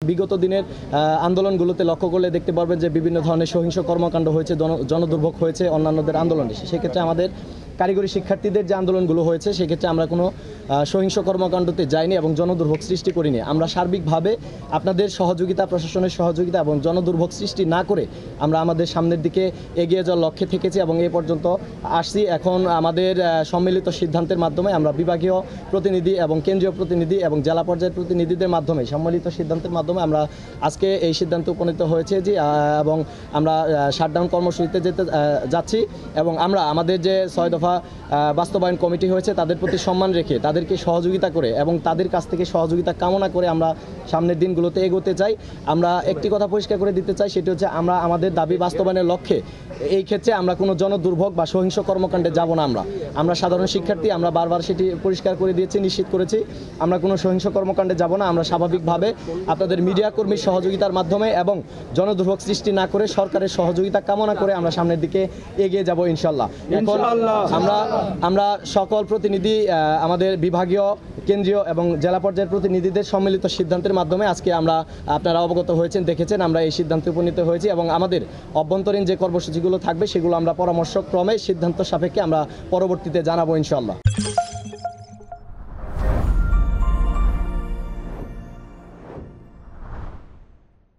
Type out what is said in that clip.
বিগত দিনের আন্দোলনগুলোতে লক্ষ্য করলে দেখতে পারবেন যে বিভিন্ন ধরনের সহিংস কর্মকাণ্ড হয়েছে, জনদুর্ভোগ হয়েছে অন্যান্যদের আন্দোলনে। সেক্ষেত্রে আমাদের কারিগরি শিক্ষার্থীদের যে আন্দোলনগুলো হয়েছে সেক্ষেত্রে আমরা কোনো সহিংস কর্মকাণ্ডতে যাইনি এবং জনদুর্ভোগ সৃষ্টি করিনি। আমরা সার্বিকভাবে আপনাদের সহযোগিতা, প্রশাসনের সহযোগিতা এবং জনদুর্ভোগ সৃষ্টি না করে আমরা আমাদের সামনের দিকে এগিয়ে যাওয়ার লক্ষ্যে থেকেছি এবং এ পর্যন্ত আসছি। এখন আমাদের সম্মিলিত সিদ্ধান্তের মাধ্যমে আমরা বিভাগীয় প্রতিনিধি এবং কেন্দ্রীয় প্রতিনিধি এবং জেলা পর্যায়ের প্রতিনিধিদের মাধ্যমে সম্মিলিত সিদ্ধান্তের মাধ্যমে আমরা আজকে এই সিদ্ধান্তে উপনীত হয়েছে যে এবং আমরা শাটডাউন কর্মসূচিতে যাচ্ছি এবং আমরা আমাদের যে 6 দফা বাস্তবায়ন কমিটি হয়েছে তাদের প্রতি সম্মান রেখে তাদেরকে সহযোগিতা করে এবং তাদের কাছ থেকে সহযোগিতা কামনা করে আমরা সামনের দিনগুলোতে এগোতে চাই। আমরা একটি কথা পরিষ্কার করে দিতে চাই, সেটি হচ্ছে আমরা আমাদের দাবি বাস্তবায়নের লক্ষ্যে এই ক্ষেত্রে আমরা কোনো জনদুর্ভোগ বা সহিংস কর্মকাণ্ডে যাব না। আমরা সাধারণ শিক্ষার্থী, আমরা বারবার সেটি পরিষ্কার করে দিয়েছি, নিশ্চিত করেছি আমরা কোনো সহিংস কর্মকাণ্ডে যাব না। আমরা স্বাভাবিকভাবে আপনাদের মিডিয়া কর্মীর সহযোগিতার মাধ্যমে এবং জনদুর্ভোগ সৃষ্টি না করে সরকারের সহযোগিতা কামনা করে আমরা সামনের দিকে এগিয়ে যাব ইনশাল্লাহ। এখন আমরা সকল প্রতিনিধি, আমাদের বিভাগীয়, কেন্দ্রীয় এবং জেলা পর্যায়ের প্রতিনিধিদের সম্মিলিত সিদ্ধান্তের মাধ্যমে আজকে আপনারা অবগত হয়েছেন, দেখেছেন, আমরা এই সিদ্ধান্তে উপনীত হয়েছি এবং আমাদের অভ্যন্তরীণ যে কর্মসূচিগুলো থাকবে সেগুলো আমরা পরামর্শক্রমে সিদ্ধান্ত সাপেক্ষে আমরা পরবর্তীতে জানাবো ইনশাআল্লাহ।